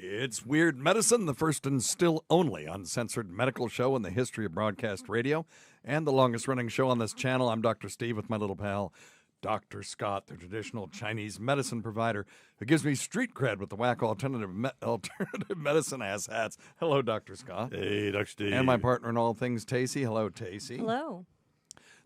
It's Weird Medicine, the first and still only uncensored medical show in the history of broadcast radio, and the longest running show on this channel. I'm Dr. Steve with my little pal, Dr. Scott, the traditional Chinese medicine provider who gives me street cred with the whack alternative medicine ass hats. Hello, Dr. Scott. Hey, Dr. Steve. And my partner in all things, Tacey. Hello, Tacey. Hello.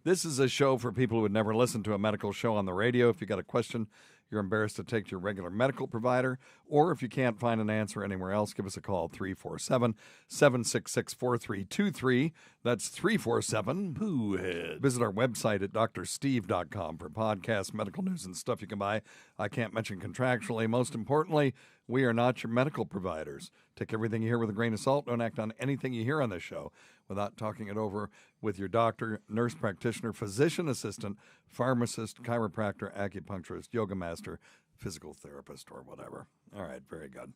This is a show for people who would never listen to a medical show on the radio. If you got a question you're embarrassed to take to your regular medical provider, or if you can't find an answer anywhere else, give us a call, 347-766-4323. That's 347-POOHEAD. Visit our website at drsteve.com for podcasts, medical news, and stuff you can buy. I can't mention contractually. Most importantly, we are not your medical providers. Take everything you hear with a grain of salt. Don't act on anything you hear on this show without talking it over with your doctor, nurse practitioner, physician assistant, pharmacist, chiropractor, acupuncturist, yoga master, physical therapist, or whatever. All right, very good.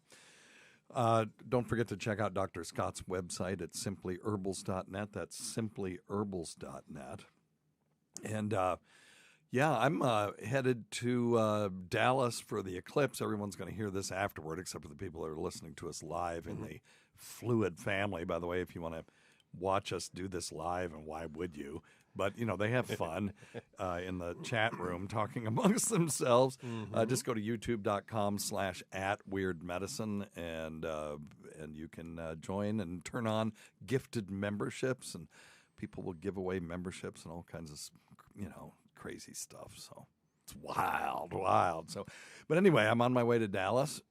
Don't forget to check out Dr. Scott's website at simplyherbals.net. That's simplyherbals.net. And yeah, I'm headed to Dallas for the eclipse. Everyone's going to hear this afterward, except for the people that are listening to us live in the Fluid family. By the way, if you want to watch us do this live, and why would you? But, you know, they have fun in the chat room talking amongst themselves. Just go to youtube.com/@weirdmedicine, and you can join and turn on gifted memberships, and people will give away memberships and all kinds of, you know, crazy stuff. So it's wild. So, but anyway, I'm on my way to Dallas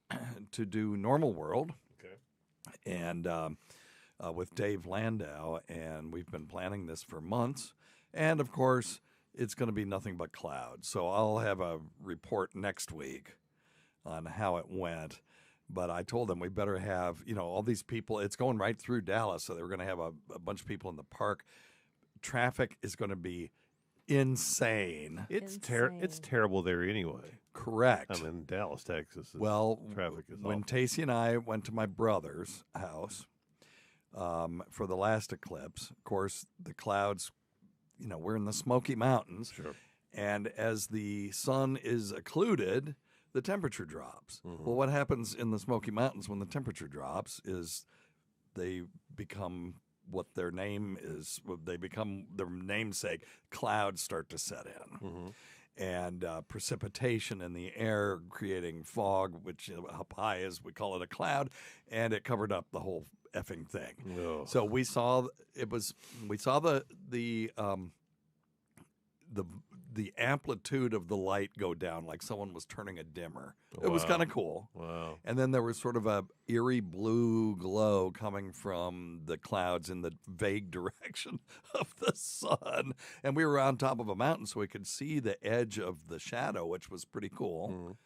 to do Normal World. Okay. And with Dave Landau, and we've been planning this for months. And of course, it's going to be nothing but clouds. So I'll have a report next week on how it went. But I told them we better have, you know, all these people. It's going right through Dallas, so they were going to have a bunch of people in the park. Traffic is going to be insane. It's terrible there anyway. Correct. I'm in Dallas, Texas. Well, traffic is when awful. Tacey and I went to my brother's house for the last eclipse, of course, the clouds, you know, we're in the Smoky Mountains. Sure. And as the sun is occluded, the temperature drops. Well, what happens in the Smoky Mountains when the temperature drops is they become what their name is. They become their namesake. Clouds start to set in. And precipitation in the air, creating fog, which, you know, up high is, we call it a cloud, and it covered up the whole effing thing. Oh. So we saw the amplitude of the light go down, like someone was turning a dimmer. It was kind of cool. Wow. And then there was sort of a eerie blue glow coming from the clouds in the vague direction of the sun. And we were on top of a mountain, so we could see the edge of the shadow, which was pretty cool.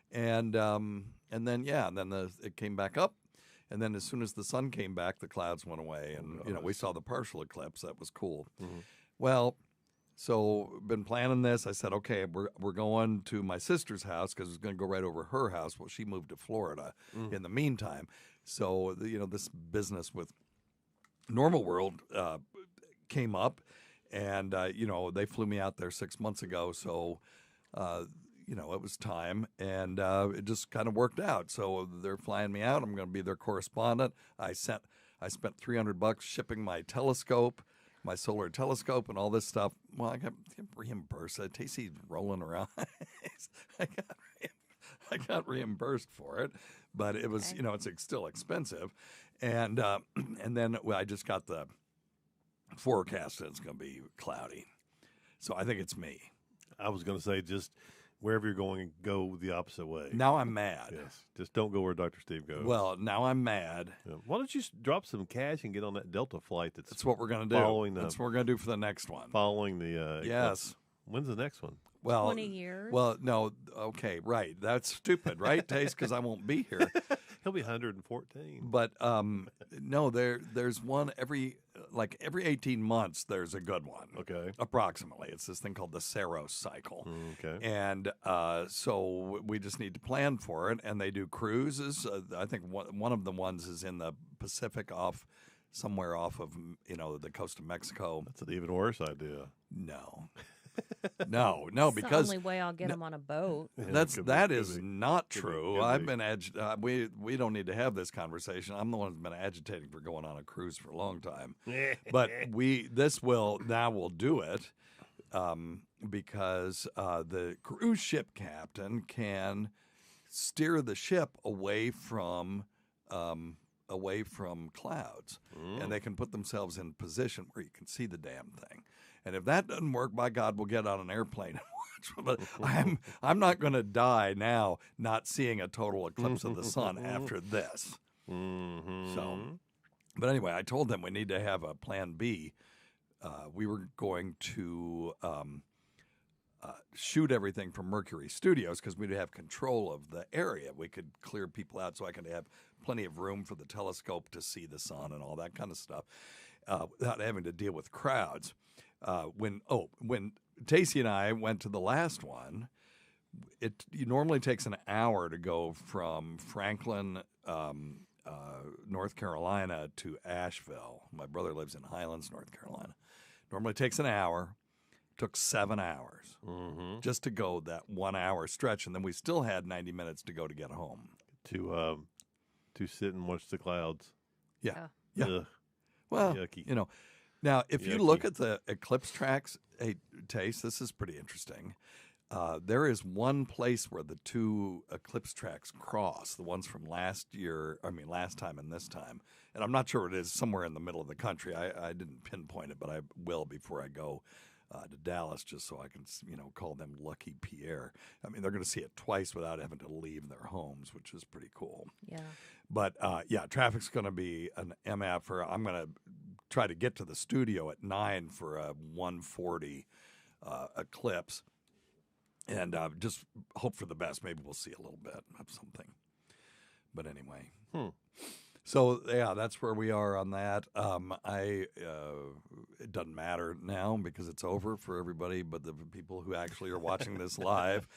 And then it came back up. And then as soon as the sun came back, the clouds went away. And, you know, we saw the partial eclipse. That was cool. Well, so been planning this. I said, okay, we're going to my sister's house because it's going to go right over her house. Well, she moved to Florida in the meantime. So, you know, this business with Normal World came up, and, you know, they flew me out there 6 months ago. So, you know, it was time, and it just kind of worked out. So they're flying me out. I'm going to be their correspondent. I spent $300 shipping my telescope, my solar telescope, and all this stuff. Well, I got reimbursed. Tacey's rolling around. I got reimbursed for it, but it was, you know, it's still expensive. And then I just got the forecast, and it's going to be cloudy. So I think it's me. I was going to say, just wherever you're going, go the opposite way. Now I'm mad. Yes. Just don't go where Dr. Steve goes. Well, now I'm mad. Yeah. Why don't you drop some cash and get on that Delta flight? That's what we're going to do. That's what we're going to do for the next one. Following the yes. When's the next one? Well, 20 years. Well, no. Okay, right. That's stupid, right, Taste? Because I won't be here. He'll be 114. But no, there's one every 18 months. There's a good one. Okay. Approximately, it's this thing called the Saros cycle. Okay. And so we just need to plan for it. And they do cruises. I think one of the ones is in the Pacific, somewhere off of, you know, the coast of Mexico. That's an even worse idea. No. No, It's the because only way I'll get them on a boat. Yeah, that is not Could be, true. could I've be. been we don't need to have this conversation. I'm the one who's been agitating for going on a cruise for a long time. But we'll do it because the cruise ship captain can steer the ship away from clouds, and they can put themselves in position where you can see the damn thing. And if that doesn't work, by God, we'll get on an airplane and watch. But I'm not going to die now not seeing a total eclipse of the sun after this. So, but anyway, I told them we need to have a plan B. We were going to shoot everything from Mercury Studios because we'd have control of the area. We could clear people out so I could have plenty of room for the telescope to see the sun and all that kind of stuff without having to deal with crowds. When Tacey and I went to the last one, it normally takes an hour to go from Franklin, North Carolina to Asheville. My brother lives in Highlands, North Carolina. Normally takes an hour. Took 7 hours just to go that 1 hour stretch, and then we still had 90 minutes to go to get home. To sit and watch the clouds. Yeah. Ugh. Well, Yucky. now if you Yucky. look at the eclipse tracks, hey, Tace, this is pretty interesting. There is one place where the two eclipse tracks cross, the ones from last time and this time. And I'm not sure it is, somewhere in the middle of the country. I didn't pinpoint it, but I will before I go to Dallas, just so I can, call them Lucky Pierre. I mean, they're going to see it twice without having to leave their homes, which is pretty cool. Yeah. But traffic's going to be an MF. I'm going to try to get to the studio at 9 for a 1:40 eclipse, and just hope for the best. Maybe we'll see a little bit of something. But anyway. So, yeah, that's where we are on that. It doesn't matter now because it's over for everybody but the people who actually are watching this live.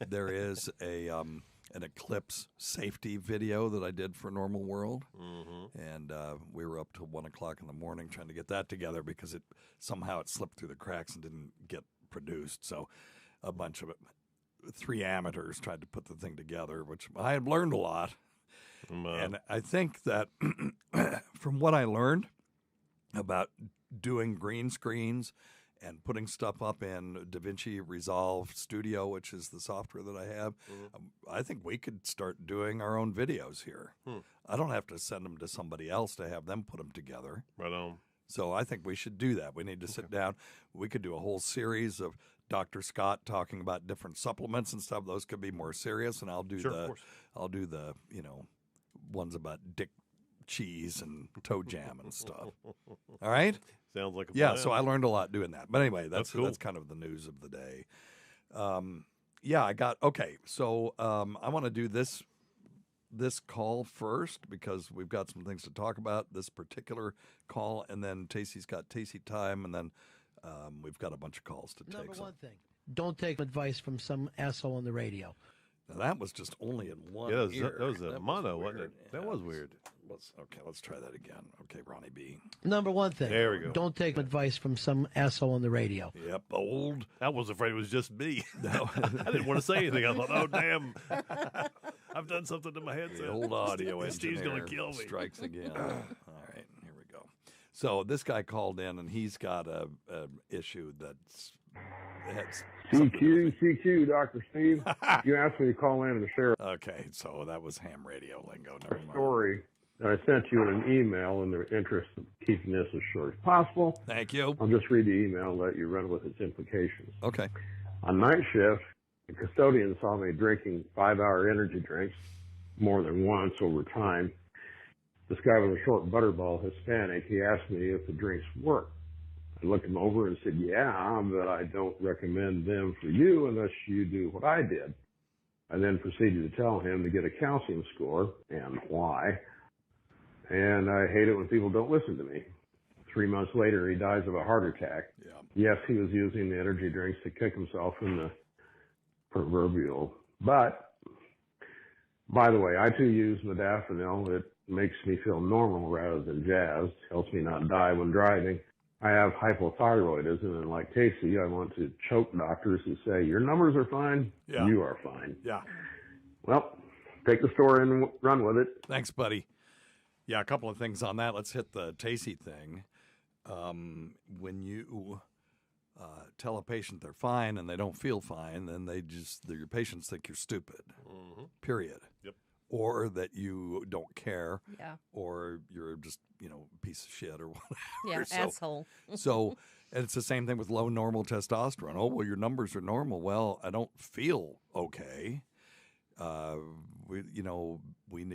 There is an eclipse safety video that I did for Normal World, and we were up till 1 o'clock in the morning trying to get that together because it slipped through the cracks and didn't get produced. So a bunch of 3 amateurs tried to put the thing together, which I had learned a lot. And I think that from what I learned about doing green screens and putting stuff up in DaVinci Resolve Studio, which is the software that I have, I think we could start doing our own videos here. I don't have to send them to somebody else to have them put them together. Right on. So I think we should do that. We need to sit down. We could do a whole series of Dr. Scott talking about different supplements and stuff. Those could be more serious, and I'll do the ones about dick cheese and toe jam and stuff. All right? Sounds like a yeah, plan. so I learned a lot doing that. But anyway, that's cool. That's kind of the news of the day. So I want to do this call first because we've got some things to talk about, this particular call, and then Tacey's got Tacey time, and then we've got a bunch of calls to take. Number one thing, don't take advice from some asshole on the radio. Now that was just only in one Yeah, ear. that was a mono, wasn't weird. it? That was weird. Let's try that again. Okay, Ronnie B. Number one thing, There we go. don't take advice from some asshole on the radio. Yep, old. I was afraid it was just me. No. I didn't want to say anything. I thought, oh, damn. I've done something to my headset. The old audio engineer Steve's going to kill me. strikes again. All right, here we go. So this guy called in, and he's got a issue that's CQ, Dr. Steve. You asked me to call in to share Okay, so that was ham radio lingo. Never a mind. story that I sent you in an email in the interest of keeping this as short as possible. Thank you. I'll just read the email and let you run with its implications. Okay. On night shift, the custodian saw me drinking 5-hour energy drinks more than once over time. This guy was a short butterball Hispanic. He asked me if the drinks worked. I looked him over and said, yeah, but I don't recommend them for you unless you do what I did. I then proceeded to tell him to get a calcium score and why. And I hate it when people don't listen to me. 3 months later, he dies of a heart attack. Yeah. Yes, he was using the energy drinks to kick himself in the proverbial butt. By the way, I too use modafinil. It makes me feel normal rather than jazzed. Helps me not die when driving. I have hypothyroidism, and like Casey, I want to choke doctors who say, your numbers are fine, Yeah. you are fine. Yeah. Well, take the story and run with it. Thanks, buddy. Yeah, a couple of things on that. Let's hit the Tacey thing. When you tell a patient they're fine and they don't feel fine, then your patients think you're stupid, period. Yep. Or that you don't care, Yeah. or you're just, a piece of shit or whatever. Yeah, asshole. So, and it's the same thing with low normal testosterone. Oh, well, your numbers are normal. Well, I don't feel okay. We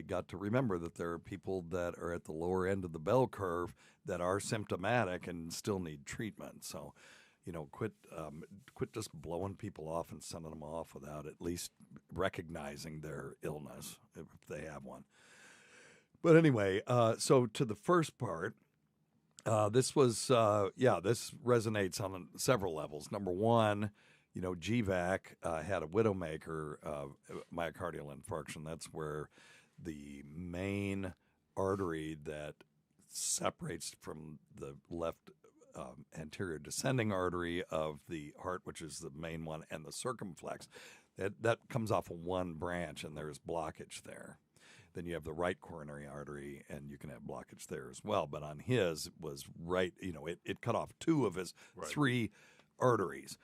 got to remember that there are people that are at the lower end of the bell curve that are symptomatic and still need treatment. So, quit just blowing people off and sending them off without at least recognizing their illness if they have one. But anyway, so to the first part, this resonates on several levels. Number one, GVAC had a widowmaker myocardial infarction. That's where the main artery that separates from the left anterior descending artery of the heart, which is the main one, and the circumflex, that comes off of one branch, and there's blockage there. Then you have the right coronary artery, and you can have blockage there as well. But on his was right, it cut off two of his three arteries.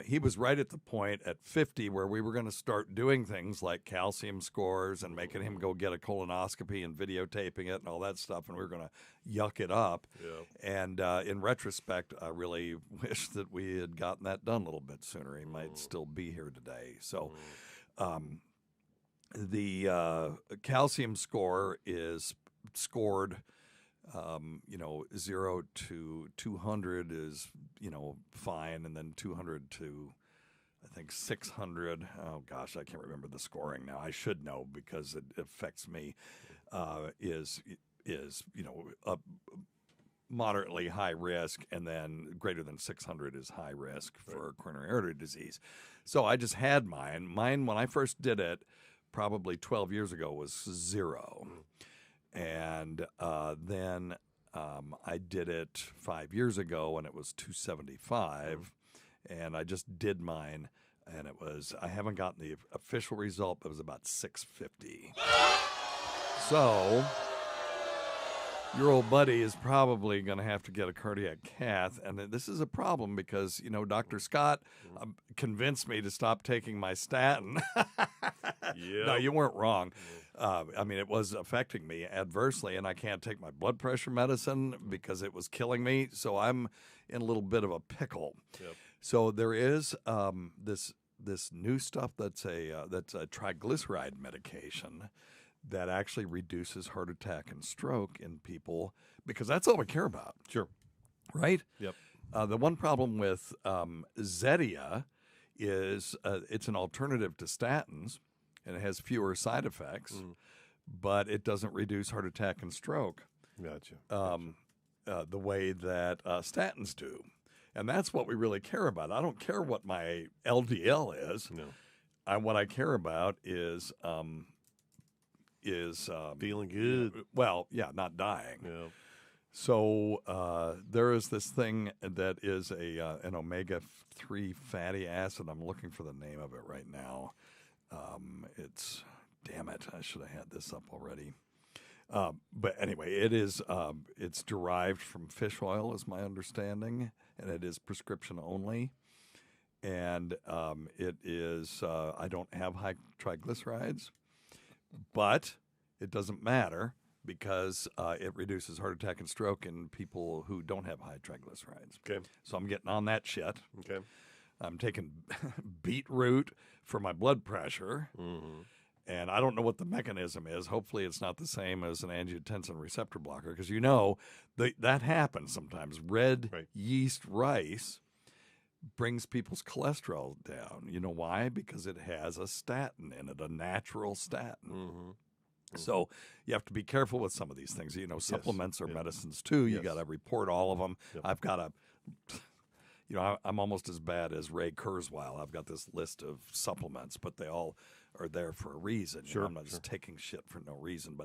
He was right at the point at 50 where we were going to start doing things like calcium scores and making him go get a colonoscopy and videotaping it and all that stuff, and we were going to yuck it up. Yeah. And in retrospect, I really wish that we had gotten that done a little bit sooner. He might still be here today. So the calcium score is scored 0 to 200 is, fine. And then 200 to, I think, 600. Oh, gosh, I can't remember the scoring now. I should know because it affects me. Is a moderately high risk, and then greater than 600 is high risk for coronary artery disease. So I just had mine. Mine, when I first did it, probably 12 years ago, was 0. And then I did it 5 years ago, and it was 275. And I just did mine, and I haven't gotten the official result, but it was about 650. So your old buddy is probably going to have to get a cardiac cath. And this is a problem because, Dr. Scott convinced me to stop taking my statin. No, you weren't wrong. It was affecting me adversely, and I can't take my blood pressure medicine because it was killing me. So I'm in a little bit of a pickle. Yep. So there is this new stuff that's a triglyceride medication that actually reduces heart attack and stroke in people because that's all we care about. Sure. Right? Yep. The one problem with Zetia is it's an alternative to statins, and it has fewer side effects, but it doesn't reduce heart attack and stroke Gotcha. the way that statins do. And that's what we really care about. I don't care what my LDL is. No. What I care about is Feeling good. Well, yeah, not dying. Yeah. So there is this thing that is an omega-3 fatty acid. I'm looking for the name of it right now. Damn it, I should have had this up already. But anyway, it's derived from fish oil, is my understanding, and it is prescription only. And it is, I don't have high triglycerides, but it doesn't matter because it reduces heart attack and stroke in people who don't have high triglycerides. Okay. So I'm getting on that shit. Okay. I'm taking beetroot for my blood pressure. Mm-hmm. And I don't know what the mechanism is. Hopefully it's not the same as an angiotensin receptor blocker because that happens sometimes. Red yeast rice brings people's cholesterol down. You know why? Because it has a statin in it, a natural statin. Mm-hmm. So you have to be careful with some of these things. Supplements are medicines too. You got to report all of them. Yep. I've got to... I'm almost as bad as Ray Kurzweil. I've got this list of supplements, but they all are there for a reason. Sure, I'm not just taking shit for no reason.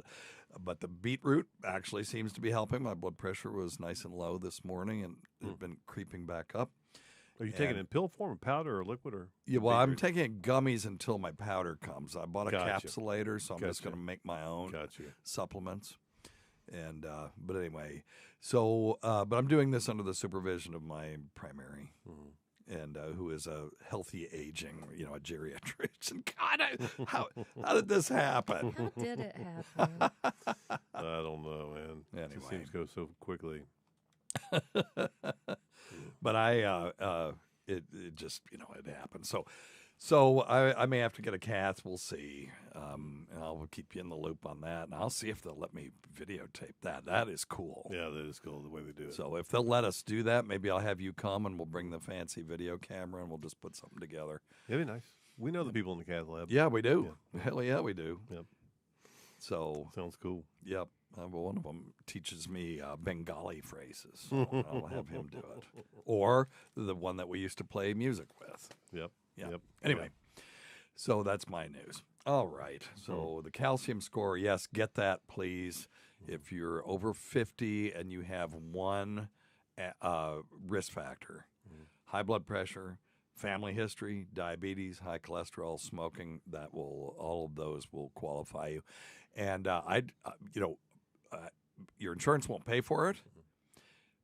But the beetroot actually seems to be helping. My blood pressure was nice and low this morning, and it had been creeping back up. Are you taking it in pill form, powder, or liquid, or? Yeah, well, I'm beetroot? taking it gummies until my powder comes. I bought a Gotcha. capsulator, so I'm just Gotcha. going to make my own Gotcha. supplements. And but anyway, so but I'm doing this under the supervision of my primary, and who is a healthy aging, a geriatrician. God, how did this happen? How did it happen? I don't know, man. It Anyway. just seems to go so quickly. But it just it happened. So I may have to get a cath. We'll see, and I'll keep you in the loop on that, and I'll see if they'll let me videotape that. That is cool. Yeah, that is cool the way they do it. So if they'll let us do that, maybe I'll have you come and we'll bring the fancy video camera and we'll just put something together. It'd be nice. We know the people in the cath lab. Yeah, we do. Hell yeah, we do. Yep. So, Sounds cool. yep. Well, one of them teaches me Bengali phrases. So I'll have him do it. Or the one that we used to play music with. Yep. Yeah. Yep. Anyway, so that's my news. All right. So the calcium score, yes, get that, please. If you're over 50 and you have one risk factor, high blood pressure, family history, diabetes, high cholesterol, smoking, all of those will qualify you. And your insurance won't pay for it,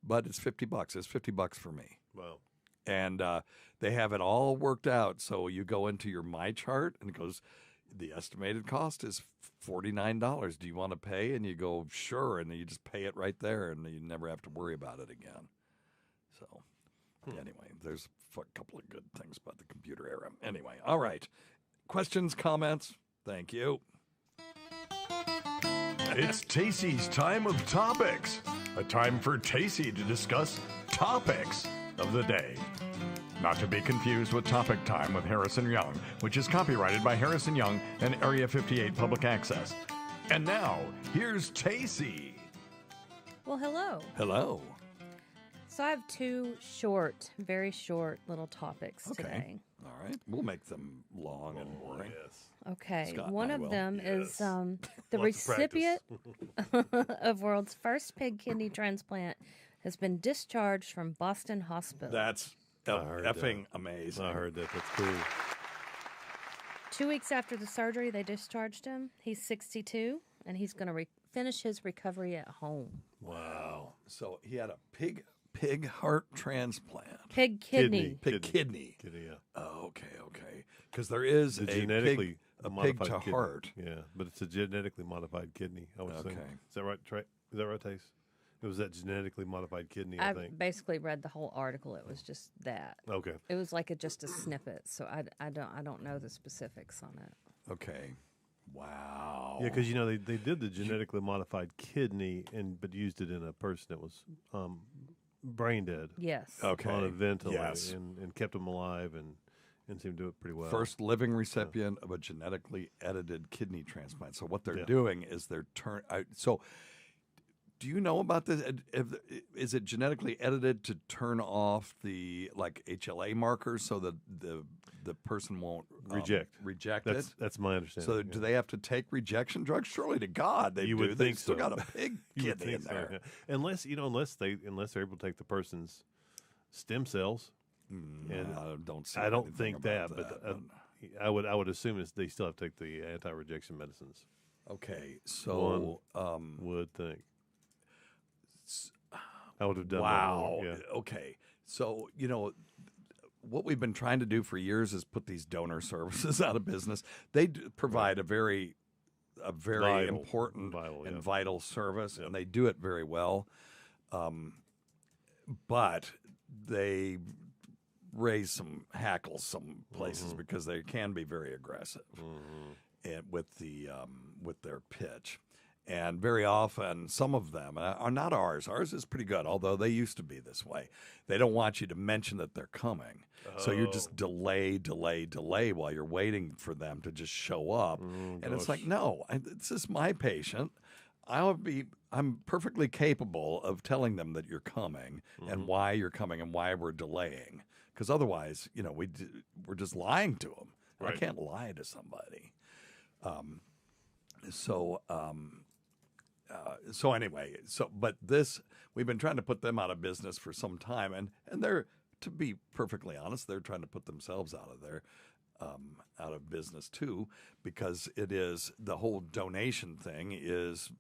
but it's $50. It's $50 for me. Wow. And they have it all worked out. So you go into your My Chart and it goes, the estimated cost is $49. Do you want to pay? And you go, sure. And then you just pay it right there and you never have to worry about it again. So anyway, there's a couple of good things about the computer era. Anyway, all right. Questions, comments? Thank you. It's Tacey's time of topics. A time for Tacey to discuss topics of the day. Not to be confused with Topic Time with Harrison Young, which is copyrighted by Harrison Young and Area 58 Public Access. And now, here's Tacey. Well, hello. Hello. So I have two very short little topics today. All right. We'll make them long and boring. Yes. Okay. Scott One and I of will. them is the Lots of recipient of world's first pig kidney transplant has been discharged from Boston Hospital. That's heard effing amazing. I heard that. That's cool. 2 weeks after the surgery, they discharged him. He's 62, and he's going to finish his recovery at home. Wow. So he had a pig heart transplant. Pig kidney. Pig kidney. Kidney, yeah. Oh, okay. Because there is The a genetically pig modified to kidney. heart. Yeah, but it's a genetically modified kidney, I would assume. Okay. Is that right, Trey? Is that right, Tace? It was that genetically modified kidney, I I think. basically read the whole article. It was just that. Okay. It was like just a snippet, so I don't know the specifics on it. Okay. Wow. Yeah, because they did the genetically modified kidney, but used it in a person that was brain dead Yes. Okay. on a ventilator, Yes. and kept him alive and seemed to do it pretty well. First living recipient of a genetically edited kidney transplant. So what they're Yeah. doing is so do you know about this? Is it genetically edited to turn off the HLA markers so that the person won't Reject it? That's my understanding. So yeah. do they have to take rejection drugs? Surely to God they You do. would They think still so. got a pig You would kidney in think so, there. yeah. Unless they're able to take the person's stem cells. And I don't see. I don't anything think that, about but I would assume they still have to take the anti-rejection medicines. okay. So Would think. I would have done wow. that. Yeah. Okay. So what we've been trying to do for years is put these donor services out of business. They provide a very Vital. important Vital, and yeah. vital service, and they do it very well. But they raise some hackles some places because they can be very aggressive and with their pitch. And very often, some of them are not ours. Ours is pretty good, although they used to be this way. They don't want you to mention that they're coming. So you're just delay while you're waiting for them to just show up. And it's like, no, this is my patient. I'm perfectly capable of telling them that you're coming and why you're coming and why we're delaying. Because otherwise, we're just lying to them. I Right. can't lie to somebody. So anyway, but this we've been trying to put them out of business for some time, and they're, to be perfectly honest, they're trying to put themselves out of business too, because it is the whole donation thing is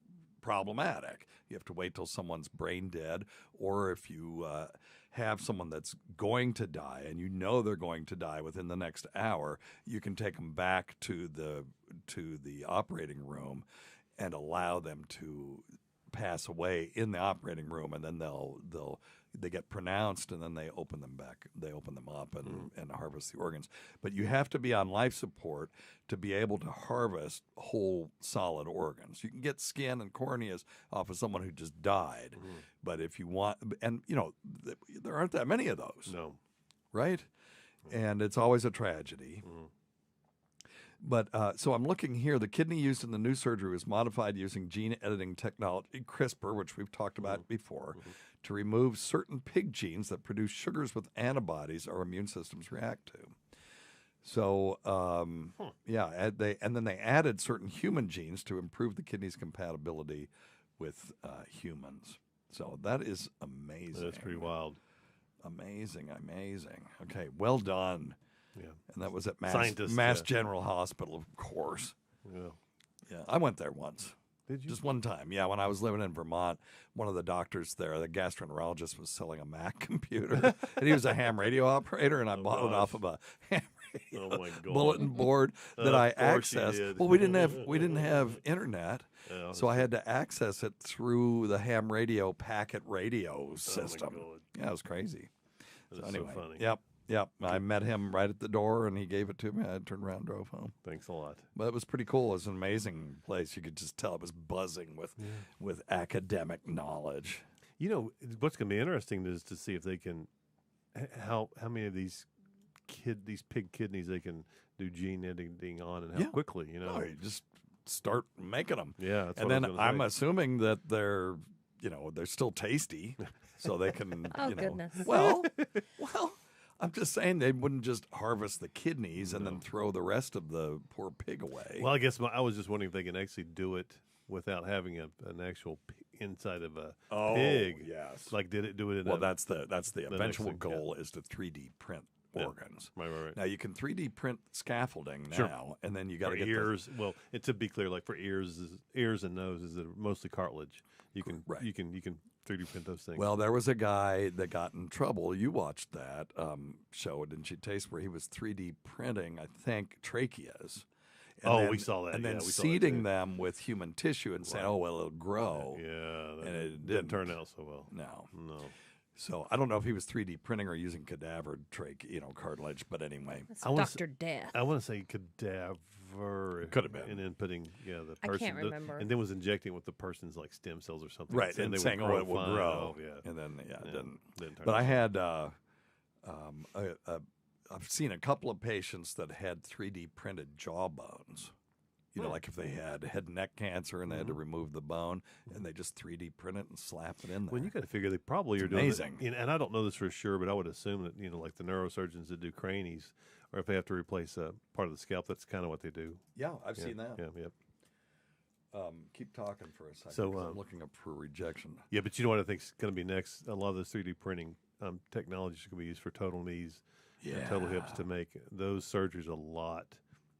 problematic. You have to wait till someone's brain dead, or if you have someone that's going to die and you know they're going to die within the next hour, you can take them back to the operating room and allow them to pass away in the operating room, and then they get pronounced, and then they open them up and harvest the organs. But you have to be on life support to be able to harvest whole solid organs. You can get skin and corneas off of someone who just died, but if you want, and there aren't that many of those. No. Right? And it's always a tragedy. But so I'm looking here. The kidney used in the new surgery was modified using gene editing technology, CRISPR, which we've talked about before, to remove certain pig genes that produce sugars with antibodies our immune systems react to. So, and then they added certain human genes to improve the kidney's compatibility with humans. So that is amazing. That's pretty wild. Amazing. Okay, well done. Yeah. And that was at Mass General Hospital, of course. Yeah. I went there once. Did you? Just one time. Yeah, when I was living in Vermont, one of the doctors there, the gastroenterologist, was selling a Mac computer. And he was a ham radio operator, and I bought it off of a ham radio bulletin board that I accessed. Well, we didn't have internet. So I had to access it through the ham radio packet radio system. Yeah, it was crazy. That's anyway, so funny. Yep. I met him right at the door, and he gave it to me. I turned around and drove home. Thanks a lot. But it was pretty cool. It was an amazing place. You could just tell it was buzzing with academic knowledge. You know, what's going to be interesting is to see if they can, how many of these pig kidneys they can do gene editing on, and how quickly, you know. No, you just start making them. Yeah, that's and what then I'm assuming that they're still tasty, so they can. Goodness. Well. I'm just saying they wouldn't just harvest the kidneys and then throw the rest of the poor pig away. Well, I guess I was just wondering if they can actually do it without having an actual inside of a pig. Yes. Like do it in that's the eventual goal is to 3D print organs. Right. Now you can 3D print scaffolding now, and then you got to get ears. Well, and to be clear, like for ears and noses are mostly cartilage. You can 3D print those things. Well, there was a guy that got in trouble. You watched that show, didn't you, Taste, where he was 3D printing, I think, tracheas. We saw that. And then seeding them with human tissue and saying, it'll grow. Yeah. And it didn't turn out so well. No. So I don't know if he was 3D printing or using cadaver cartilage, but anyway. That's Dr. Death. I want to say cadaver. Could have been. And then putting the person. I can't remember. And then was injecting with the person's like stem cells or something. Right, and saying, it will grow. And then, it didn't. But I had, I've seen a couple of patients that had 3D printed jawbones. Like if they had head and neck cancer and they had to remove the bone, and they just 3D print it and slap it in there. Well, you got to figure they probably are doing it. And I don't know this for sure, but I would assume that, like the neurosurgeons that do cranies, or if they have to replace a part of the scalp, that's kind of what they do. Yeah, I've seen that. Yeah. Keep talking for a second. So I'm looking up for rejection. Yeah, but you know what I think is going to be next? A lot of those 3D printing technologies are going to be used for total knees and total hips to make those surgeries a lot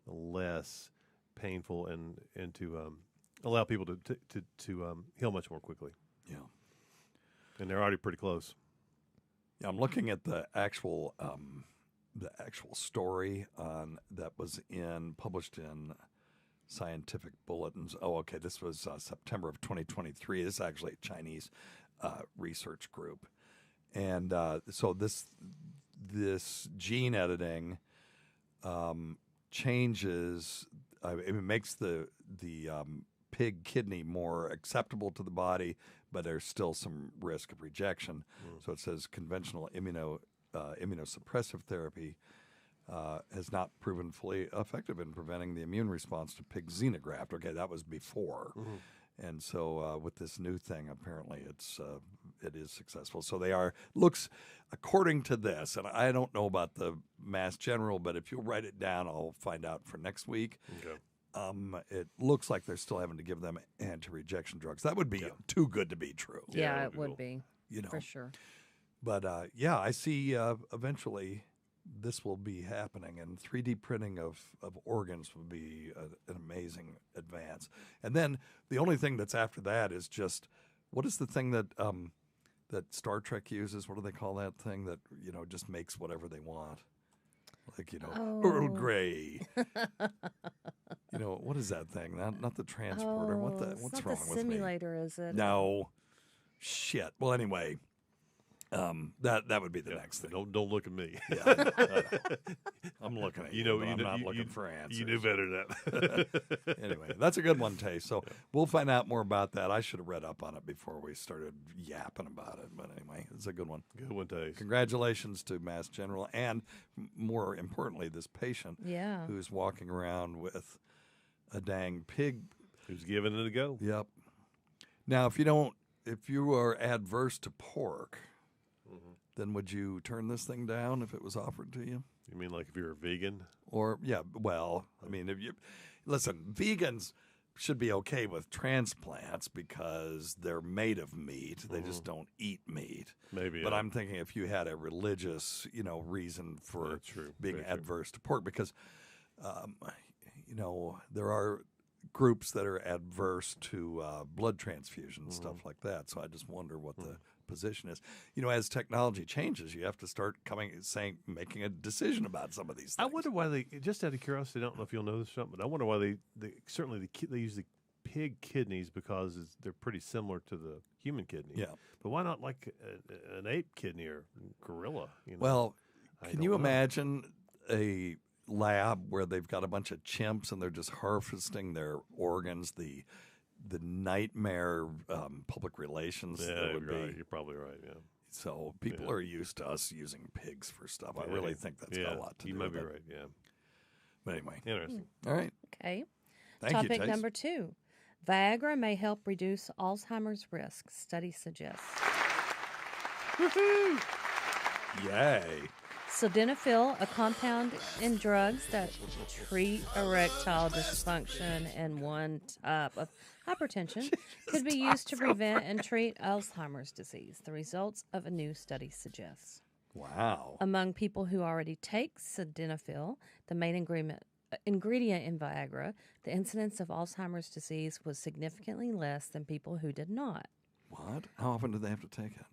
less painful and to allow people to heal much more quickly. Yeah, and they're already pretty close. Yeah, I'm looking at the actual story that was published in Scientific Bulletins. Oh, okay, this was September of 2023. This is actually a Chinese research group, and so this gene editing changes. It makes the pig kidney more acceptable to the body, but there's still some risk of rejection. So it says conventional immunosuppressive therapy has not proven fully effective in preventing the immune response to pig xenograft. Okay, that was before. And so with this new thing, apparently it is successful. So looks according to this, and I don't know about the Mass General, but if you'll write it down, I'll find out for next week. Okay. it looks like they're still having to give them anti-rejection drugs. That would be too good to be true. Yeah, that it would would be be, You know, for sure. but yeah, I see eventually this will be happening, and 3D printing of organs will be an amazing advance. And then the only thing that's after that is just what is the thing that that Star Trek uses? What do they call that thing that just makes whatever they want? Like Earl Grey. What is that thing? Not the transporter. It's What's not wrong the with me? simulator, is it? No. Shit. Well, anyway, that would be the next thing. Don't look at me. Yeah, I'm looking at you. But I'm not looking for answers. You knew better than that. Anyway, that's a good one, Tay. So we'll find out more about that. I should have read up on it before we started yapping about it. But anyway, it's a good one. Good one, Taze. Congratulations to Mass General and, more importantly, this patient Yeah. who's walking around with a dang pig. Who's giving it a go? Yep. Now, if you are adverse to pork, then would you turn this thing down if it was offered to you? You mean like if you're a vegan? Or, yeah, well, I mean, listen, vegans should be okay with transplants because they're made of meat. They just don't eat meat. Maybe. But I'm thinking if you had a religious, reason for That's true. being Very true. adverse to pork, because, there are groups that are adverse to blood transfusion and stuff like that. So I just wonder what the position is. As technology changes, you have to start making a decision about some of these things. I wonder why they, just out of curiosity, I don't know if you'll know this or something, but I wonder why they use the pig kidneys because they're pretty similar to the human kidney. Yeah. But why not like an ape kidney or gorilla? Well, I can don't you know. imagine a lab where they've got a bunch of chimps and they're just harvesting their organs, the nightmare public relations Yeah, that would right. be. You're probably right. Yeah. So people are used to us using pigs for stuff. I really think that's got a lot to do You might with be it. right. Yeah. But anyway, Interesting. all right. Okay. Thank you, Topic Tace. number 2. Viagra may help reduce Alzheimer's risk, study suggests. Yay. Sildenafil, a compound in drugs that treat erectile dysfunction and one type of hypertension, could be used to prevent and treat Alzheimer's disease, the results of a new study suggests. Wow. Among people who already take sildenafil, the main ingredient in Viagra, the incidence of Alzheimer's disease was significantly less than people who did not. What? How often do they have to take it?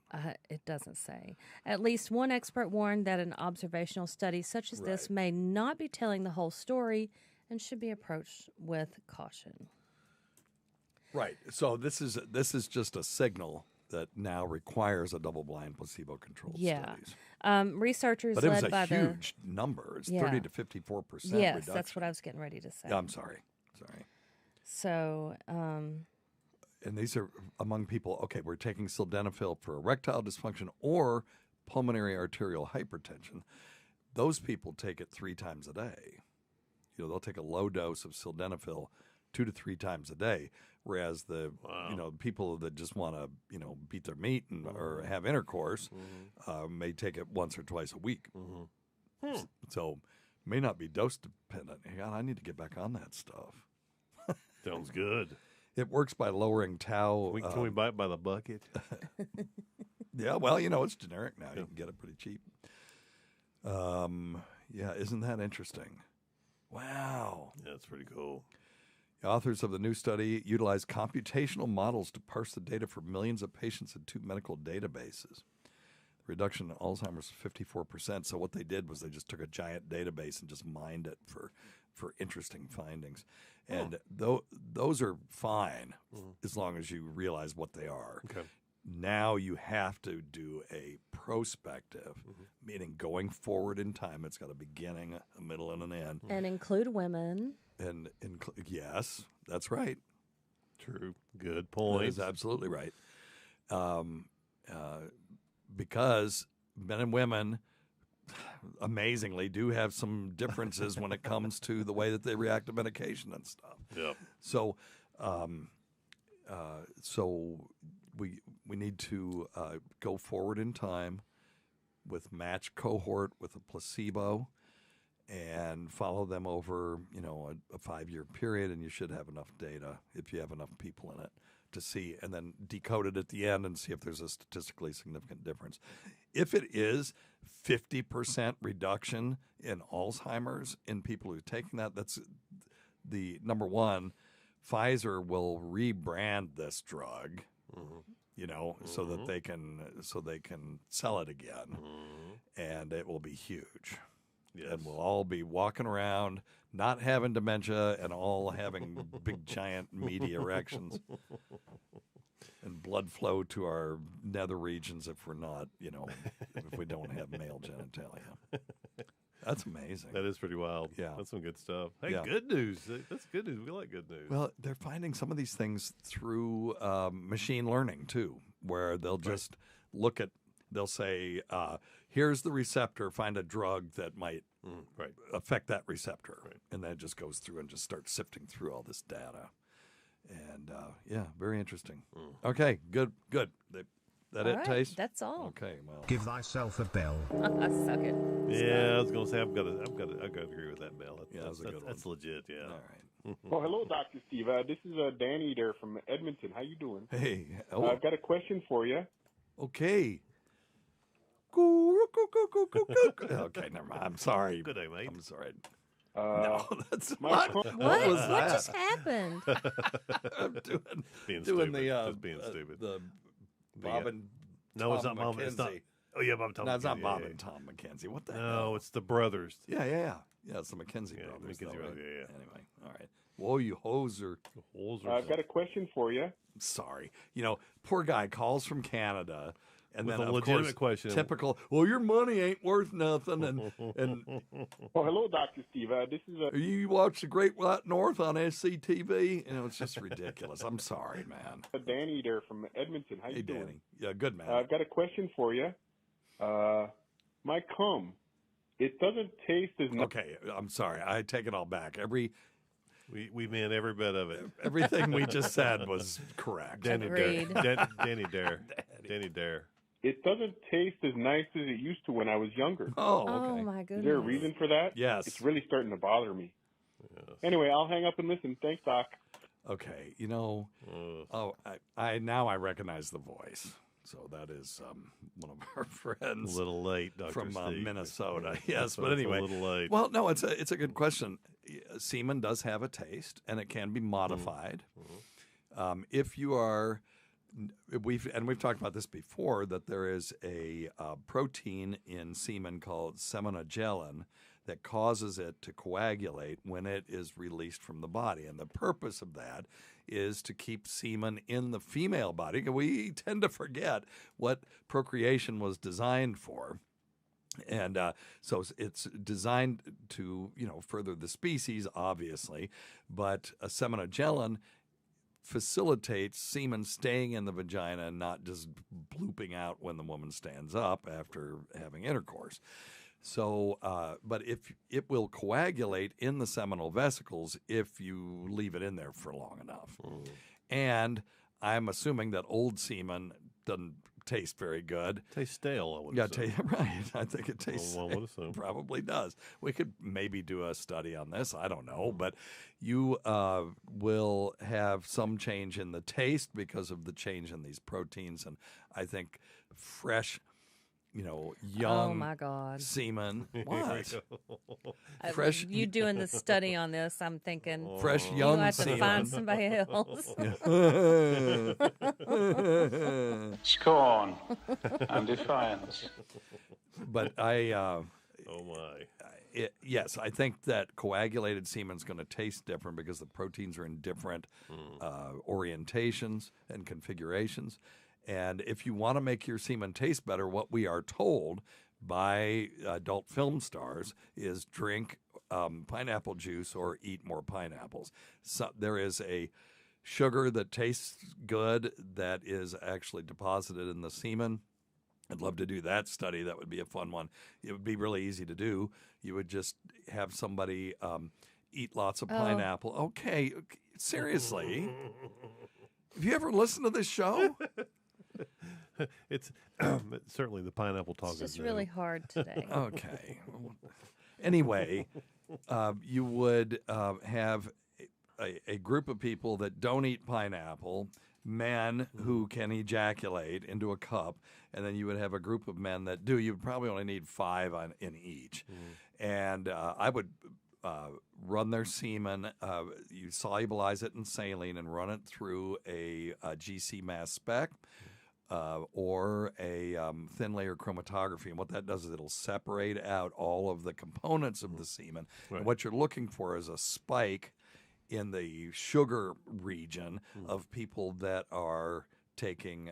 It doesn't say. At least one expert warned that an observational study such as this Right. may not be telling the whole story and should be approached with caution. Right. So this is just a signal that now requires a double-blind placebo-controlled studies. Researchers But it was led by a huge number. It's Yeah. 30 to 54% yes, reduction. that's what I was getting ready to say. Yeah, I'm sorry. So, And these are among people, okay, we're taking sildenafil for erectile dysfunction or pulmonary arterial hypertension. Those people take it 3 times a day. They'll take a low dose of sildenafil 2 to 3 times a day, whereas the people that just want to beat their meat or have intercourse may take it once or twice a week. So may not be dose dependent. God, I need to get back on that stuff. Sounds good. It works by lowering tau. Can we buy it by the bucket? Yeah, well, it's generic now. You can get it pretty cheap. Yeah, isn't that interesting? Wow. Yeah, that's pretty cool. The authors of the new study utilized computational models to parse the data for millions of patients in 2 medical databases. The reduction in Alzheimer's was 54%. So what they did was they just took a giant database and just mined it for interesting findings. And those are fine as long as you realize what they are. Okay. Now you have to do a prospective, meaning going forward in time. It's got a beginning, a middle, and an end. and include women. And yes, that's right. True. Good That point. is absolutely right. Because men and women, amazingly, do have some differences when it comes to the way that they react to medication and stuff. Yep. So, we need to go forward in time with matched cohort with a placebo, and follow them over, a 5-year period, and you should have enough data if you have enough people in it to see, and then decode it at the end and see if there's a statistically significant difference. If it is 50% reduction in Alzheimer's in people who are taking that, that's the number one. Pfizer will rebrand this drug, so that they can sell it again, and it will be huge. Yes. And we'll all be walking around, not having dementia, and all having big, giant, meaty erections, and blood flow to our nether regions if we're not, if we don't have male genitalia. That's amazing. That is pretty wild. Yeah. That's some good stuff. Hey, Yeah. good news. That's good news. We like good news. Well, they're finding some of these things through machine learning, too, where they'll just they'll say, here's the receptor, find a drug that might affect that receptor. Right. And then it just goes through and just starts sifting through all this data. And, very interesting. Okay, good. That All it, right, Taste? that's all. Okay, well. Give thyself a bell. Suck it. Yeah, I was gonna say I've got to agree with that, Mel. Yeah, that was a good one. That's legit. Yeah. All right. Well, hello, Dr. Steve. This is Danny there from Edmonton. How you doing? Hey. I've got a question for you. Okay. Okay, never mind. I'm sorry. Good day, mate. I'm sorry. Uh, No, that's my what. com- What was What that? just happened? I'm Being doing stupid. Just being stupid. The Bob and No, it's Tom not Mom. It's not. McKenzie. Oh yeah, Bob. Tom. No, it's not McKenzie, Bob yeah, and Tom McKenzie. What the yeah. hell? No, it's the brothers. Yeah. It's the McKenzie Yeah, brothers. McKenzie though, brothers, right? yeah. Anyway, all right. Whoa, you hoser. I've got a question for you. Sorry. Poor guy calls from Canada. And With then, a of legitimate course, question. typical, well, your money ain't worth nothing. And Well, hello, Dr. Steve. This is you watch the Great White North on SCTV? It's just ridiculous. I'm sorry, man. Danny there from Edmonton. How you Hey, doing? Danny. Yeah, good, man. I've got a question for you. My cum, it doesn't taste as nice. Okay, I'm sorry. I take it all back. We meant every bit of it. Everything we just said was correct. Danny Agreed. Dare. Danny Dare. Danny Dare. It doesn't taste as nice as it used to when I was younger. Oh, Oh okay. my goodness. Is there a reason for that? Yes. It's really starting to bother me. Anyway, I'll hang up and listen. Thanks, Doc. Okay, Ugh. now I recognize the voice. So that is one of our friends A little late, Dr. from Steve. Minnesota. Yes, but It's anyway. a little late. Well, no, it's a good question. Semen does have a taste, and it can be modified. If you are, we've talked about this before, that there is a protein in semen called seminogelin that causes it to coagulate when it is released from the body, and the purpose of that is to keep semen in the female body. We tend to forget what procreation was designed for. And so it's designed to, further the species, obviously, but a seminogelin facilitates semen staying in the vagina and not just blooping out when the woman stands up after having intercourse. So, but if it will coagulate in the seminal vesicles if you leave it in there for long enough. And I'm assuming that old semen doesn't taste very good. Tastes stale, I would Yeah, say. right. I think it tastes. One would assume. Probably does. We could maybe do a study on this. I don't know, but you will have some change in the taste because of the change in these proteins, and I think fresh, Oh young my God. semen. What? I- Fresh- You doing the study on this? I'm thinking Fresh you young have to semen. find somebody else. Scorn and defiance. But Oh my. yes, I think that coagulated semen is going to taste different because the proteins are in different orientations and configurations. And if you want to make your semen taste better, what we are told by adult film stars is drink pineapple juice or eat more pineapples. So there is a sugar that tastes good that is actually deposited in the semen. I'd love to do that study. That would be a fun one. It would be really easy to do. You would just have somebody eat lots of pineapple. Okay, seriously. Have you ever listened to this show? It's certainly the pineapple talk It's is just new. really hard today. Okay. Anyway, you would have a group of people that don't eat pineapple, men who can ejaculate into a cup, and then you would have a group of men that do. You would probably only need 5 in each. And I would run their semen. You solubilize it in saline and run it through a GC mass spec. Or a thin layer chromatography. And what that does is it'll separate out all of the components of the semen. Right. And what you're looking for is a spike in the sugar region of people that are taking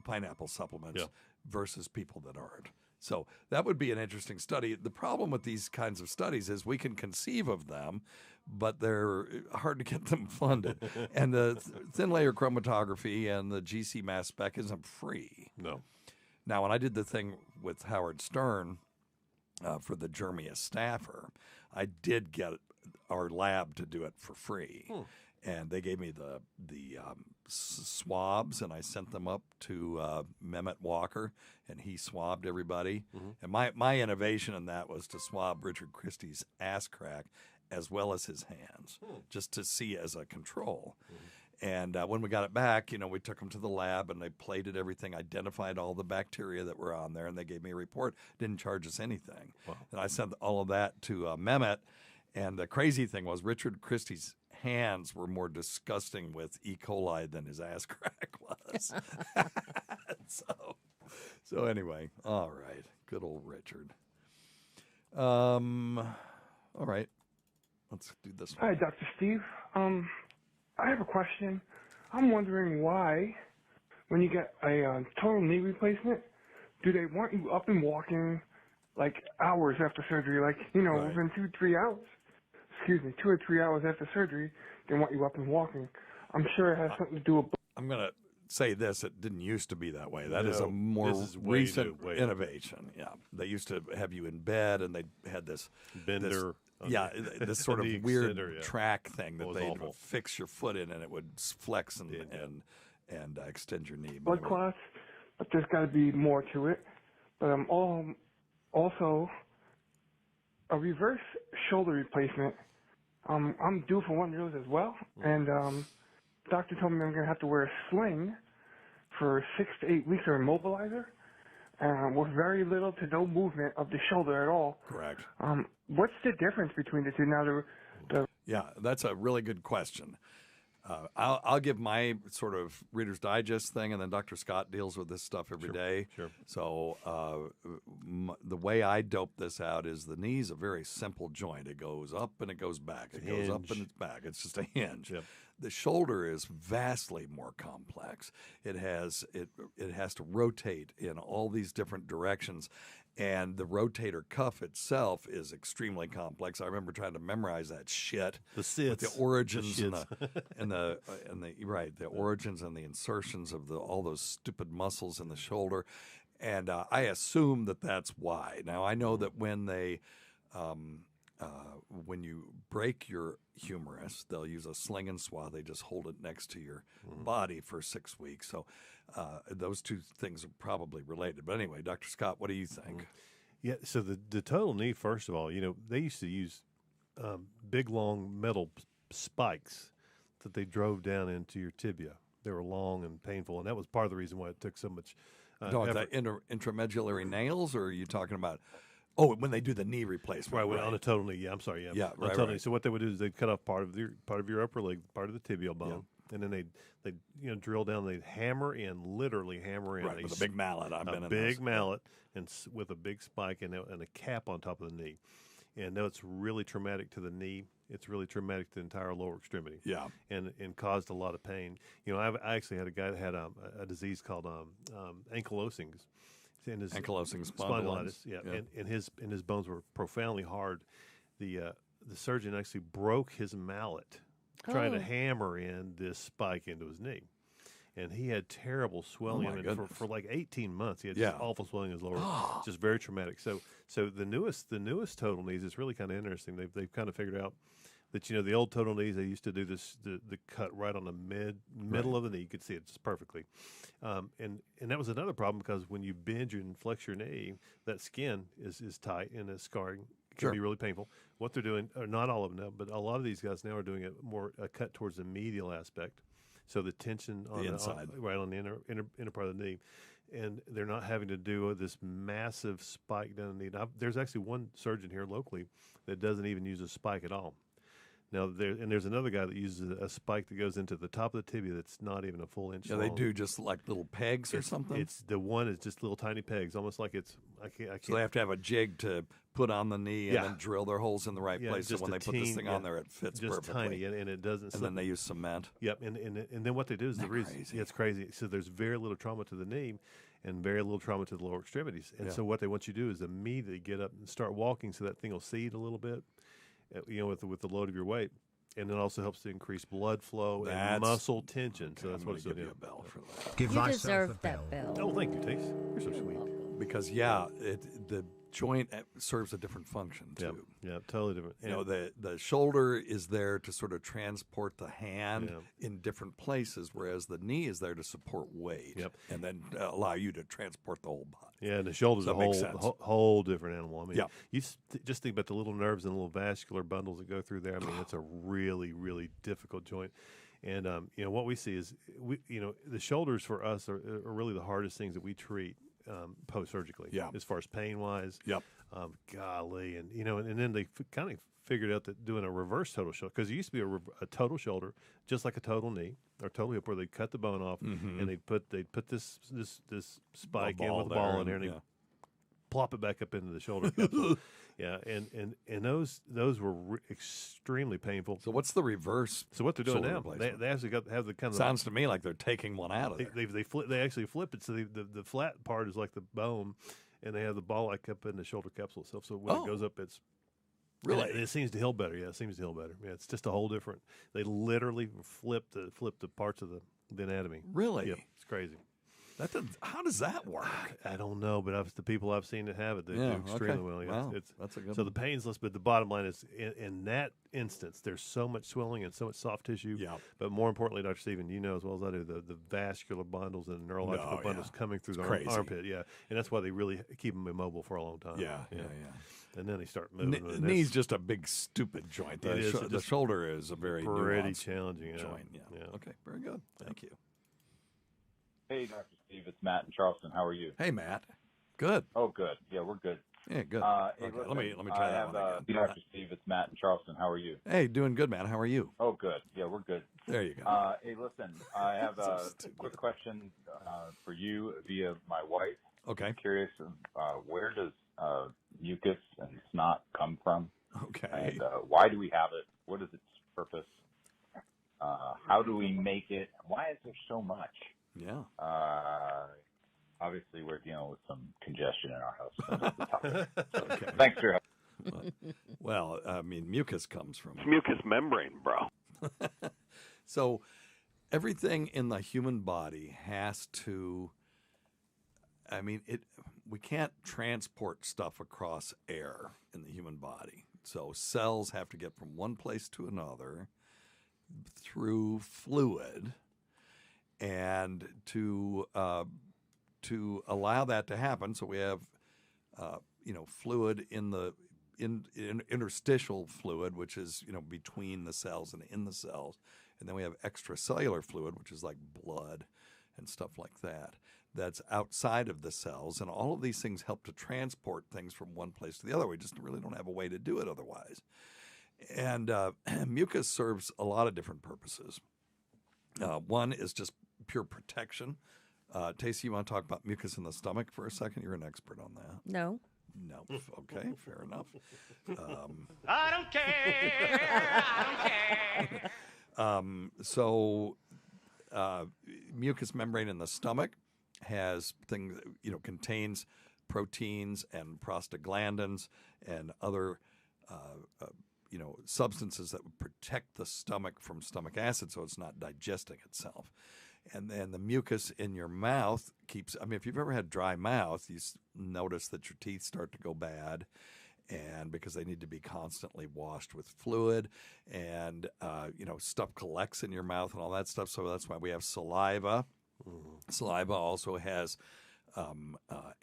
pineapple supplements versus people that aren't. So that would be an interesting study. The problem with these kinds of studies is we can conceive of them, but they're hard to get them funded. And the thin layer chromatography and the GC mass spec isn't free. No. Now, when I did the thing with Howard Stern for the Germia staffer, I did get our lab to do it for free. And they gave me the swabs, and I sent them up to Mehmet Walker, and he swabbed everybody. And my innovation in that was to swab Richard Christie's ass crack as well as his hands, just to see as a control. And when we got it back, we took them to the lab, and they plated everything, identified all the bacteria that were on there, and they gave me a report. Didn't charge us anything. Wow. And I sent all of that to Mehmet. And the crazy thing was Richard Christie's hands were more disgusting with E. coli than his ass crack was. So anyway, all right. Good old Richard. All right. Let's do this one. Hi, Dr. Steve. I have a question. I'm wondering why, when you get a total knee replacement, do they want you up and walking like hours after surgery? Like, Right. within 2 or 3 hours after surgery, they want you up and walking. I'm sure it has something to do with. I'm going to say this. It didn't used to be that way. That is a No, more this is way recent new, way innovation. Yeah. They used to have you in bed, and they had this Bender. this sort of knee weird extender, yeah. track thing that was they'd awful. fix your foot in, and it would flex and extend your knee. Blood clots, but there's got to be more to it. But I'm also a reverse shoulder replacement. I'm due for one of those as well, and doctor told me I'm gonna have to wear a sling for 6 to 8 weeks or immobilizer, with very little to no movement of the shoulder at all. Correct. What's the difference between the two now? Yeah, that's a really good question. I'll give my sort of Reader's Digest thing, and then Dr. Scott deals with this stuff every day. Sure. So the way I dope this out is the knee's a very simple joint. It goes up and it goes back. It goes up and it's back. It's just a hinge. Yep. The shoulder is vastly more complex. It has to rotate in all these different directions. And the rotator cuff itself is extremely complex. I remember trying to memorize that shit. The origins the and the origins and the insertions of all those stupid muscles in the shoulder. And I assume that that's why. Now I know that when you break your humerus, they'll use a sling and swab. They just hold it next to your body for 6 weeks. So those two things are probably related. But anyway, Dr. Scott, what do you think? Yeah, so the total knee, first of all, they used to use big, long metal spikes that they drove down into your tibia. They were long and painful, and that was part of the reason why it took so much effort. The intramedullary nails, or are you talking about when they do the knee replacement? Right, on a total knee. Yeah, I'm sorry. Yeah, on a total knee. So what they would do is they'd cut off part of your upper leg, part of the tibial bone. And then they'd drill down. They'd literally hammer in with a big mallet. A big mallet, and with a big spike and a cap on top of the knee. And now it's really traumatic to the knee. It's really traumatic to the entire lower extremity. Yeah, and caused a lot of pain. I actually had a guy that had a disease called ankylosing. Ankylosing spondylitis. Yeah, and his bones were profoundly hard. The surgeon actually broke his mallet trying to hammer in this spike into his knee. And he had terrible swelling. For like 18 months, he had just awful swelling in his lower. Just very traumatic. So the newest total knees is really kind of interesting. They've kind of figured out that the old total knees, they used to do this the cut right on the middle of the knee. You could see it just perfectly, and that was another problem because when you bend and flex your knee, that skin is tight and it's scarring. It can be really painful. What they're doing, or not all of them now, but a lot of these guys now are doing a cut towards the medial aspect, so the tension on the inside, right on the inner part of the knee. And they're not having to do this massive spike down the knee. Now, there's actually one surgeon here locally that doesn't even use a spike at all. Now, there's another guy that uses a spike that goes into the top of the tibia that's not even a full inch long. They do just like little pegs or something? It's the one is just little tiny pegs, almost like it's I can't. So they have to have a jig to put on the knee and then drill their holes in the right place. So when they put this thing on there, it fits just perfectly. Tiny, and it doesn't. And then they use cement. Yep, and then what they do is the reason it's crazy. So there's very little trauma to the knee, and very little trauma to the lower extremities. And so what they want you to do is immediately get up and start walking, so that thing will seed a little bit, with the load of your weight. And it also helps to increase blood flow and muscle tension. Okay, so that's what's give you a bell for that. You deserve that bell. Oh, thank you, Tace. You're so sweet. Because the joint serves a different function too. Yeah, totally different. The shoulder is there to sort of transport the hand in different places, whereas the knee is there to support weight and then allow you to transport the whole body. Yeah, and the shoulder's a whole different animal. I mean, you just think about the little nerves and little vascular bundles that go through there. I mean, it's a really, really difficult joint. And what we see is the shoulders for us are really the hardest things that we treat post-surgically. Yeah, as far as pain-wise. Yep. Golly, and then they kind of figured out that doing a reverse total shoulder, because it used to be a total shoulder, just like a total knee or total hip, where they cut the bone off and they'd put this spike in with a ball in there and they plop it back up into the shoulder capsule. and those were extremely painful. So what's the reverse? So what they're doing now, they actually have the kind of sounds to me like they're taking one out of there. They actually flip it, so the flat part is like the bone, and they have the ball like up in the shoulder capsule itself. So when it goes up, it's really it seems to heal better. Yeah, it seems to heal better. Yeah, it's just a whole different. They literally flip the parts of the anatomy. Really? Yep, it's crazy. How does that work? I don't know, but the people I've seen that have it, they do extremely well. Yeah, wow. That's a good so one. the pain's less, but the bottom line is, in that instance, there's so much swelling and so much soft tissue. Yeah. But more importantly, Dr. Stephen, you know as well as I do, the vascular bundles and neurological bundles coming through the armpit. Yeah, and that's why they really keep them immobile for a long time. Yeah. And then they start moving. Knee's just a big stupid joint. The shoulder is a very pretty challenging joint. Yeah. Okay, very good. Thank you. Hey, Dr. Steve, it's Matt in Charleston. How are you? Hey, Matt. Good. Oh, good. Yeah, we're good. Yeah, good. Hey, okay, listen, let me try that one again. Dr. Steve, it's Matt in Charleston. How are you? Hey, doing good, man. How are you? Oh, good. Yeah, we're good. There you go. Hey, listen, I have a quick question for you via my wife. Okay. I'm curious, where does mucus and snot come from? Okay. And why do we have it? What is its purpose? How do we make it? Why is there so much? Yeah. Obviously, we're dealing with some congestion in our house. Okay. Thanks for your help. Well, I mean, mucus comes from it's mucous membrane, bro. So everything in the human body has to. I mean, we can't transport stuff across air in the human body. So cells have to get from one place to another through fluid. And to allow that to happen, so we have fluid in the interstitial fluid, which is between the cells and in the cells, and then we have extracellular fluid, which is like blood and stuff like that. That's outside of the cells, and all of these things help to transport things from one place to the other. We just really don't have a way to do it otherwise. And mucus serves a lot of different purposes. One is just pure protection. Tacey, you want to talk about mucus in the stomach for a second? You're an expert on that. No. Okay, fair enough. I don't care. I don't care. So mucous membrane in the stomach has things, contains proteins and prostaglandins and other substances that would protect the stomach from stomach acid so it's not digesting itself. And then the mucus in your mouth keeps, if you've ever had dry mouth, you notice that your teeth start to go bad. and because they need to be constantly washed with fluid, and stuff collects in your mouth and all that stuff. So that's why we have saliva. Saliva also has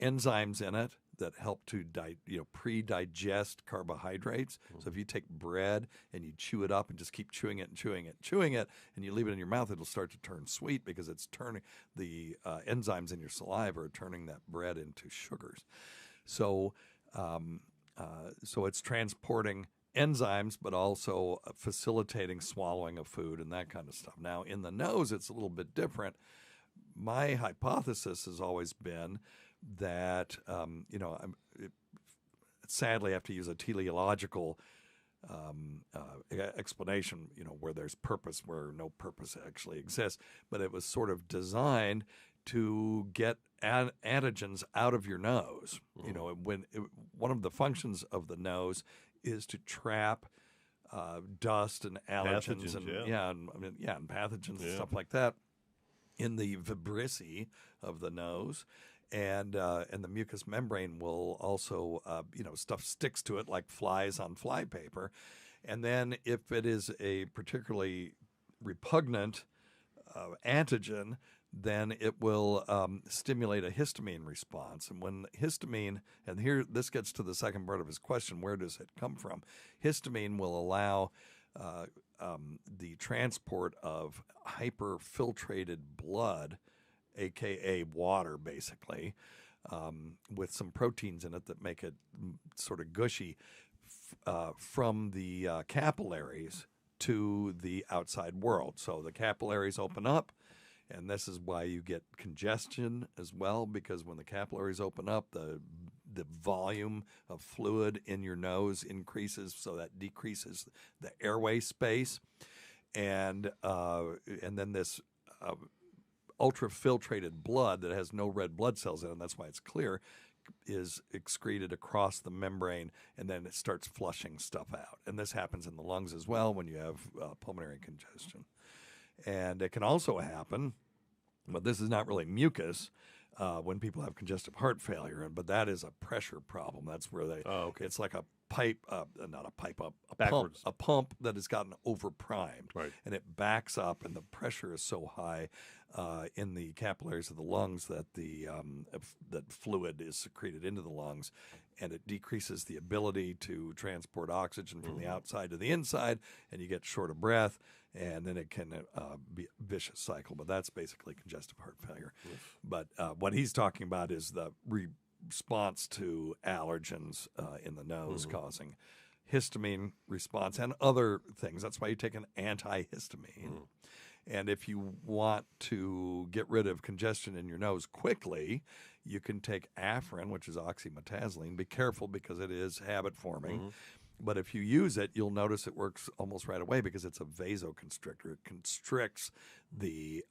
enzymes in it that help to pre-digest carbohydrates. So if you take bread and you chew it up and just keep chewing it and chewing it and chewing it, and you leave it in your mouth, it'll start to turn sweet because it's turning the enzymes in your saliva are turning that bread into sugars. So so it's transporting enzymes, but also facilitating swallowing of food and that kind of stuff. Now, in the nose, it's a little bit different. My hypothesis has always been that, sadly, I have to use a teleological explanation, where there's purpose, where no purpose actually exists. But it was sort of designed to get antigens out of your nose. One of the functions of the nose is to trap dust and allergens and pathogens and stuff like that in the vibrissae of the nose, and the mucous membrane will also stuff sticks to it like flies on fly paper, and then if it is a particularly repugnant antigen, then it will stimulate a histamine response. And when histamine, and here this gets to the second part of his question, where does it come from? Histamine will allow the transport of hyperfiltrated blood, aka water, basically, with some proteins in it that make it sort of gushy, from the capillaries to the outside world. So the capillaries open up, and this is why you get congestion as well, because when the capillaries open up, the volume of fluid in your nose increases, so that decreases the airway space, and then this ultrafiltrated blood that has no red blood cells in it, and that's why it's clear, is excreted across the membrane, and then it starts flushing stuff out. And this happens in the lungs as well when you have pulmonary congestion. And it can also happen, but this is not really mucus, when people have congestive heart failure, but that is a pressure problem. That's where it's like a pipe, not a pipe, a pump that has gotten overprimed, right, and it backs up, and the pressure is so high in the capillaries of the lungs that that fluid is secreted into the lungs, and it decreases the ability to transport oxygen from the outside to the inside, and you get short of breath, and then it can be a vicious cycle. But that's basically congestive heart failure. But what he's talking about is the response to allergens in the nose causing histamine response and other things. That's why you take an antihistamine. And if you want to get rid of congestion in your nose quickly, you can take Afrin, which is oxymetazoline. Be careful because it is habit-forming. But if you use it, you'll notice it works almost right away because it's a vasoconstrictor. It constricts the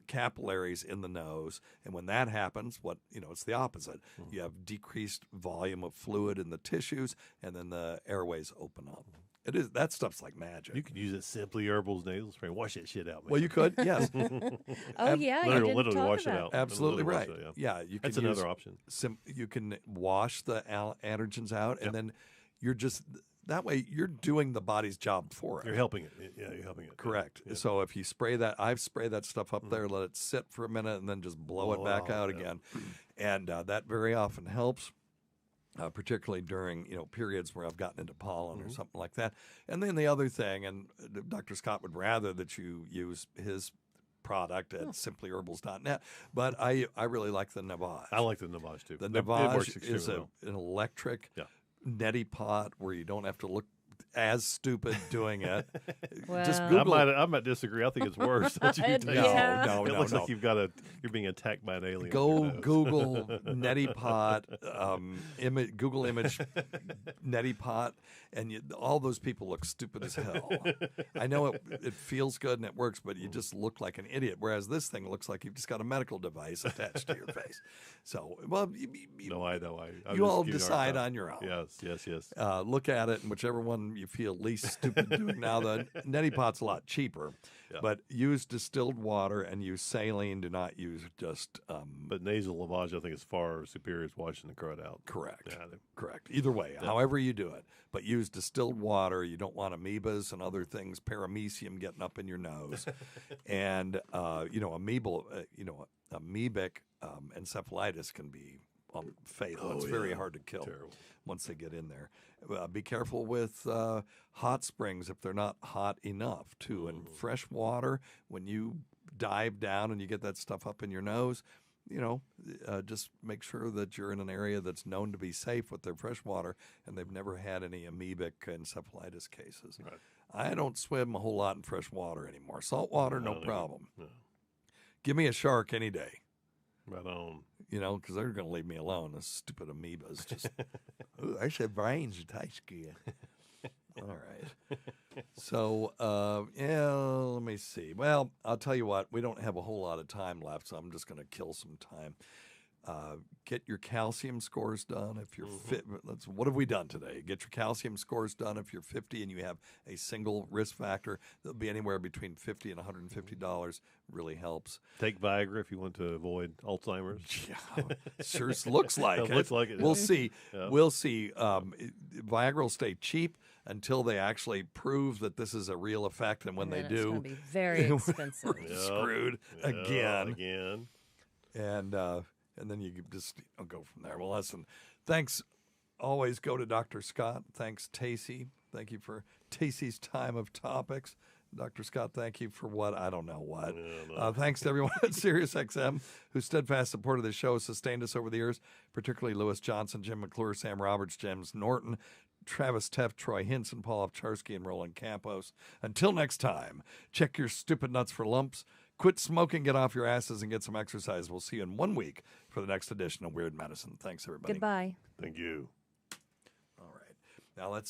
capillaries in the nose, and when that happens, it's the opposite. You have decreased volume of fluid in the tissues, and then the airways open up. That stuff's like magic. You could use it Simply Herbal's nasal spray. Wash that shit out, man. Well, you could, yes. Literally wash it out. Absolutely right. It out, yeah, you can. That's another option. You can wash the allergens out, and then you're just. That way, you're doing the body's job for it. You're helping it. Yeah, you're helping it. Correct. Yeah. So if you spray that, I've sprayed that stuff up there, let it sit for a minute, and then just blow it back out again. And that very often helps, particularly during periods where I've gotten into pollen or something like that. And then the other thing, and Dr. Scott would rather that you use his product at simplyherbals.net, but I really like the Navage. I like the Navage too. The Navage is an electric neti pot where you don't have to look as stupid doing it. Well, just Google. I might disagree. I think it's worse. Don't you? No. It looks like you're being attacked by an alien. Go Google neti pot, Google image neti pot, and all those people look stupid as hell. I know it feels good and it works, but you just look like an idiot. Whereas this thing looks like you've just got a medical device attached to your face. So, well, I know. You all decide on your own. Yes. Look at it, and whichever one you feel least stupid doing now. The neti pot's a lot cheaper, but use distilled water and use saline. Do not use just. But nasal lavage, I think, is far superior to washing the crud out. Correct. Yeah, Correct. Either way, however you do it, but use distilled water. You don't want amoebas and other things, paramecium getting up in your nose, and amoebic encephalitis can be fatal. It's very hard to kill once they get in there. Be careful with hot springs if they're not hot enough, too. And fresh water, when you dive down and you get that stuff up in your nose, just make sure that you're in an area that's known to be safe with their fresh water and they've never had any amoebic encephalitis cases. Right. I don't swim a whole lot in fresh water anymore. Salt water, no problem. No. Give me a shark any day. Right on. Because they're going to leave me alone. Those stupid amoebas just. Ooh, I said brains taste good. All right. So, let me see. Well, I'll tell you what. We don't have a whole lot of time left, so I'm just going to kill some time. Get your calcium scores done if you're fit. What have we done today? Get your calcium scores done if you're 50 and you have a single risk factor. That'll be anywhere between $50 and $150. Really helps. Take Viagra if you want to avoid Alzheimer's. Yeah, sure looks like it. Looks like it. We'll see. Yeah. We'll see. Viagra will stay cheap until they actually prove that this is a real effect, and when they do, it's going to be very expensive. we're screwed again. Again. And then you just go from there. Well, listen, thanks. Always go to Dr. Scott. Thanks, Tacey. Thank you for Tacey's time of topics. Dr. Scott, thank you for what? I don't know what. Thanks to everyone at SiriusXM whose steadfast support of this show has sustained us over the years, particularly Lewis Johnson, Jim McClure, Sam Roberts, James Norton, Travis Teff, Troy Hinson, Paul Ovcharsky, and Roland Campos. Until next time, check your stupid nuts for lumps. Quit smoking, get off your asses, and get some exercise. We'll see you in 1 week for the next edition of Weird Medicine. Thanks, everybody. Goodbye. Thank you. All right. Now let's